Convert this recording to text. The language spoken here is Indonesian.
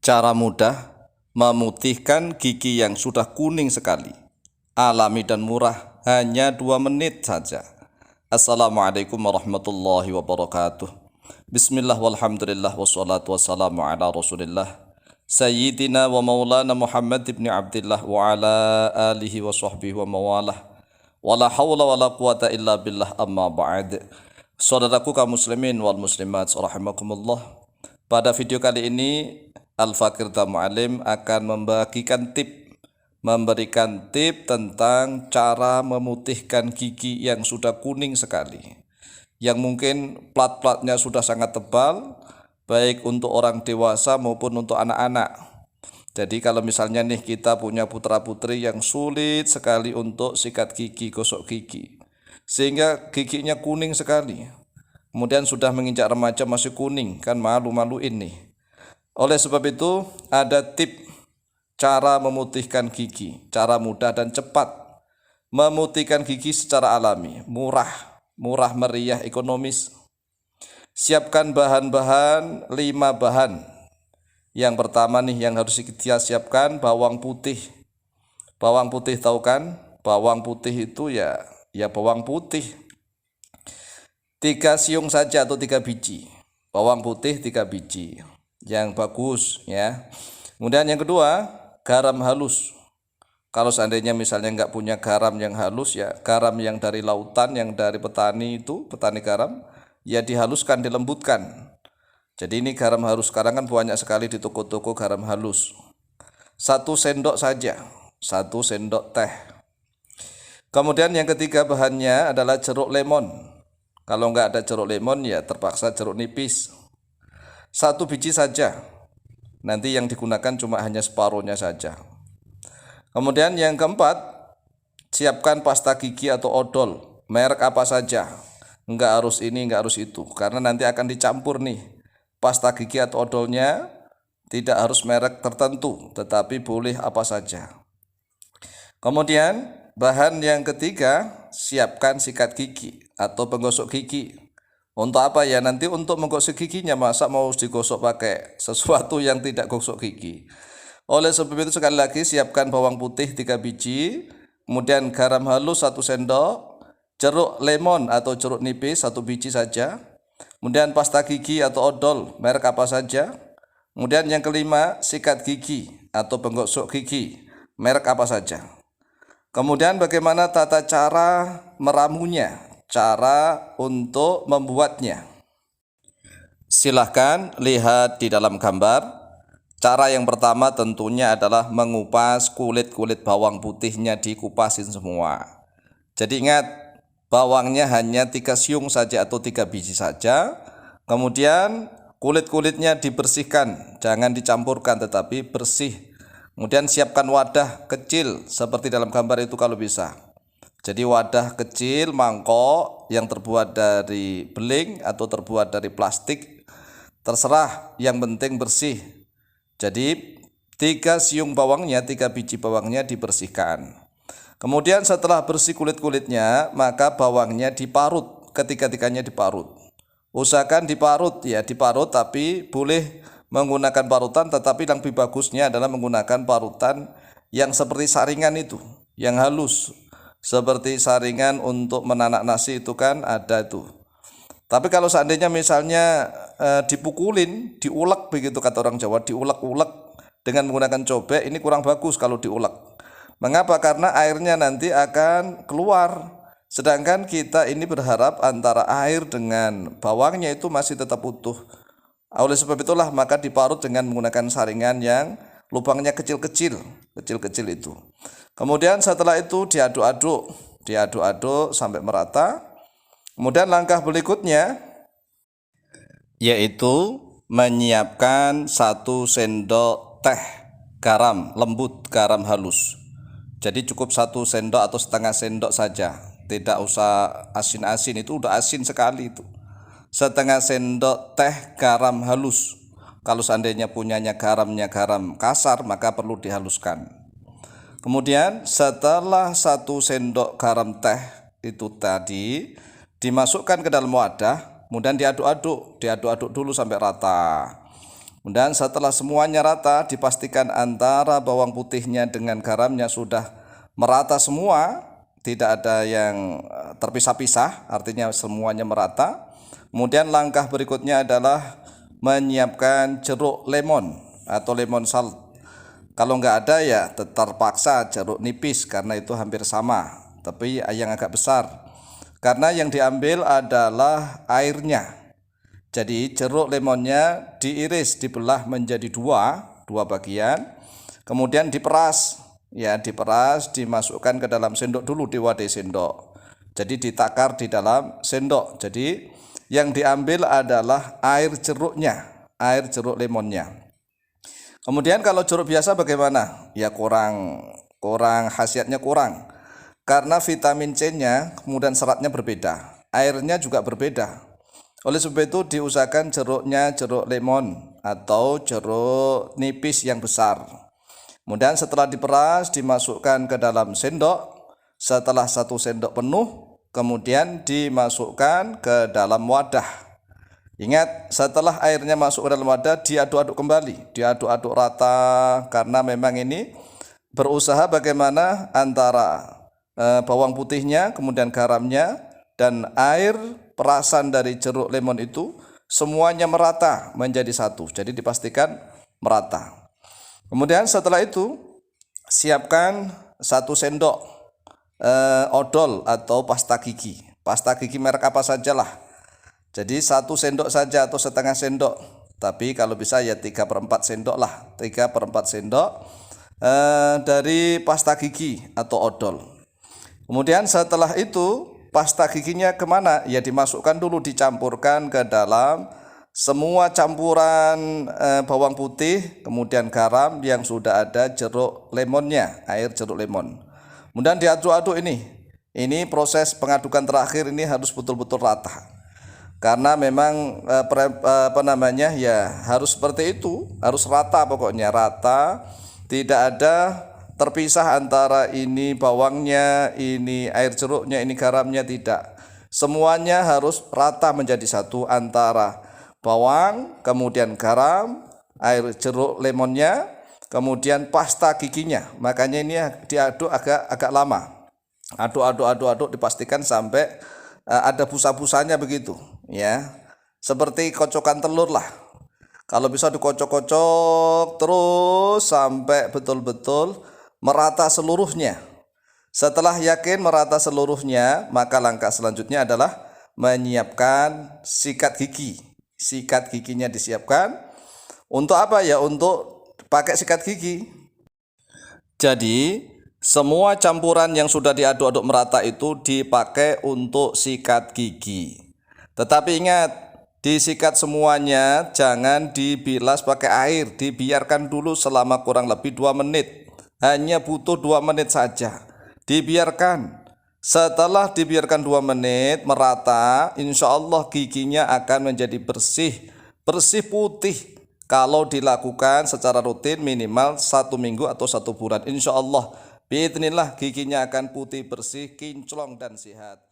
Cara mudah memutihkan gigi yang sudah kuning sekali. Alami dan murah, hanya 2 menit saja. Assalamualaikum warahmatullahi wabarakatuh. Bismillah walhamdulillah wassalatu wassalamu ala rasulillah Sayyidina wa maulana Muhammad ibn Abdillah wa ala alihi wa sahbihi wa mawalah. Wala hawla wala quwata illa billah, amma ba'd. Saudaraku kaum muslimin wal muslimat rahimakumullah. Pada video kali ini Al-Fakir Mu'alim akan memberikan tip tentang cara memutihkan gigi yang sudah kuning sekali, yang mungkin plat-platnya sudah sangat tebal, baik untuk orang dewasa maupun untuk anak-anak. Jadi kalau misalnya nih kita punya putra-putri yang sulit sekali untuk sikat gigi, gosok gigi, sehingga giginya kuning sekali, kemudian sudah menginjak remaja masih kuning, kan malu-maluin nih. Oleh sebab itu ada tip cara memutihkan gigi, cara mudah dan cepat memutihkan gigi secara alami, murah meriah, ekonomis. Siapkan bahan-bahan 5 bahan. Yang pertama nih yang harus kita siapkan, bawang putih. Bawang putih tahu kan? Bawang putih itu ya bawang putih. 3 siung saja atau 3 biji. Bawang putih 3 biji. Yang bagus ya. Kemudian yang kedua, garam halus. Kalau seandainya misalnya nggak punya garam yang halus, ya garam yang dari lautan, yang dari petani itu, petani garam, ya dihaluskan, dilembutkan. Jadi ini garam halus, sekarang kan banyak sekali di toko-toko garam halus. 1 sendok saja, 1 sendok teh. Kemudian yang ketiga bahannya adalah jeruk lemon. Kalau nggak ada jeruk lemon ya terpaksa jeruk nipis. 1 biji saja. Nanti yang digunakan cuma hanya separuhnya saja. Kemudian yang keempat, siapkan pasta gigi atau odol, merek apa saja. Enggak harus ini, enggak harus itu, karena nanti akan dicampur nih. Pasta gigi atau odolnya tidak harus merek tertentu, tetapi boleh apa saja. Kemudian bahan yang ketiga, siapkan sikat gigi atau penggosok gigi. Untuk apa ya? Nanti untuk menggosok giginya, masa mau digosok pakai sesuatu yang tidak gosok gigi. Oleh sebab itu sekali lagi siapkan bawang putih 3 biji, kemudian garam halus 1 sendok, jeruk lemon atau jeruk nipis 1 biji saja, kemudian pasta gigi atau odol merek apa saja, kemudian yang kelima sikat gigi atau penggosok gigi merek apa saja. Kemudian bagaimana tata cara meramunya, cara untuk membuatnya. Silahkan lihat di dalam gambar. Cara yang pertama tentunya adalah mengupas kulit-kulit bawang putihnya, dikupasin semua. Jadi ingat, bawangnya hanya 3 siung saja atau 3 biji saja. Kemudian kulit-kulitnya dibersihkan, jangan dicampurkan tetapi bersih. Kemudian siapkan wadah kecil seperti dalam gambar itu kalau bisa. Jadi wadah kecil, mangkok yang terbuat dari beling atau terbuat dari plastik, terserah, yang penting bersih. Jadi 3 siung bawangnya, 3 biji bawangnya dibersihkan. Kemudian setelah bersih kulit-kulitnya, maka bawangnya diparut, ketiga-tiganya diparut. Usahakan diparut ya, diparut, tapi boleh menggunakan parutan, tetapi yang lebih bagusnya adalah menggunakan parutan yang seperti saringan itu, yang halus. Seperti saringan untuk menanak nasi itu kan ada itu. Tapi kalau seandainya misalnya dipukulin, diulek begitu kata orang Jawa, diulek-ulek dengan menggunakan cobek, ini kurang bagus kalau diulek. Mengapa? Karena airnya nanti akan keluar. Sedangkan kita ini berharap antara air dengan bawangnya itu masih tetap utuh. Oleh sebab itulah maka diparut dengan menggunakan saringan yang lubangnya kecil-kecil itu. Kemudian setelah itu diaduk-aduk sampai merata. Kemudian langkah berikutnya yaitu menyiapkan 1 sendok teh garam lembut, garam halus. Jadi cukup 1 sendok atau setengah sendok saja, tidak usah asin-asin, itu udah asin sekali itu. Setengah sendok teh garam halus. Kalau seandainya punyanya garamnya garam kasar, maka perlu dihaluskan. Kemudian setelah 1 sendok garam teh itu tadi dimasukkan ke dalam wadah, kemudian diaduk-aduk dulu sampai rata. Kemudian setelah semuanya rata, dipastikan antara bawang putihnya dengan garamnya sudah merata semua, tidak ada yang terpisah-pisah, artinya semuanya merata. Kemudian langkah berikutnya adalah menyiapkan jeruk lemon atau lemon salt. Kalau nggak ada ya terpaksa jeruk nipis karena itu hampir sama, tapi yang agak besar. Karena yang diambil adalah airnya. Jadi jeruk lemonnya diiris, dibelah menjadi dua bagian, kemudian diperas, dimasukkan ke dalam sendok dulu di wadah sendok. Jadi ditakar di dalam sendok. Jadi yang diambil adalah air jeruknya, air jeruk lemonnya. Kemudian kalau jeruk biasa bagaimana? Ya kurang khasiatnya kurang. Karena vitamin C-nya kemudian seratnya berbeda, airnya juga berbeda. Oleh sebab itu diusahakan jeruknya jeruk lemon atau jeruk nipis yang besar. Kemudian setelah diperas dimasukkan ke dalam sendok. Setelah 1 sendok penuh kemudian dimasukkan ke dalam wadah. Ingat, setelah airnya masuk ke dalam wadah diaduk-aduk kembali, diaduk-aduk rata, karena memang ini berusaha bagaimana antara bawang putihnya kemudian garamnya dan air perasan dari jeruk lemon itu semuanya merata menjadi satu. Jadi dipastikan merata. Kemudian setelah itu siapkan 1 sendok odol atau pasta gigi. Pasta gigi merek apa sajalah. Jadi 1 sendok saja atau setengah sendok. Tapi kalau bisa ya 3/4 sendok lah. 3/4 sendok dari pasta gigi atau odol. Kemudian setelah itu pasta giginya kemana? Ya dimasukkan dulu, dicampurkan ke dalam semua campuran bawang putih, kemudian garam yang sudah ada jeruk lemonnya, air jeruk lemon. Kemudian diaduk-aduk ini. Ini proses pengadukan terakhir ini harus betul-betul rata. Karena memang harus seperti itu, harus rata pokoknya, rata, tidak ada terpisah antara ini bawangnya, ini air jeruknya, ini garamnya, tidak. Semuanya harus rata menjadi satu antara bawang, kemudian garam, air jeruk lemonnya, kemudian pasta giginya. Makanya ini diaduk agak lama. Aduk dipastikan sampai ada busa-busanya begitu, ya. Seperti kocokan telur lah. Kalau bisa dikocok-kocok terus sampai betul-betul merata seluruhnya. Setelah yakin merata seluruhnya, maka langkah selanjutnya adalah menyiapkan sikat gigi. Sikat giginya disiapkan. Untuk apa ya? Untuk pakai sikat gigi. Jadi semua campuran yang sudah diaduk-aduk merata itu dipakai untuk sikat gigi. Tetapi ingat, disikat semuanya jangan dibilas pakai air, dibiarkan dulu selama kurang lebih 2 menit. Hanya butuh 2 menit saja. Dibiarkan. Setelah dibiarkan 2 menit merata, insya Allah giginya akan menjadi bersih putih. Kalau dilakukan secara rutin minimal 1 minggu atau 1 bulan, insya Allah biidznillah giginya akan putih bersih, kinclong dan sehat.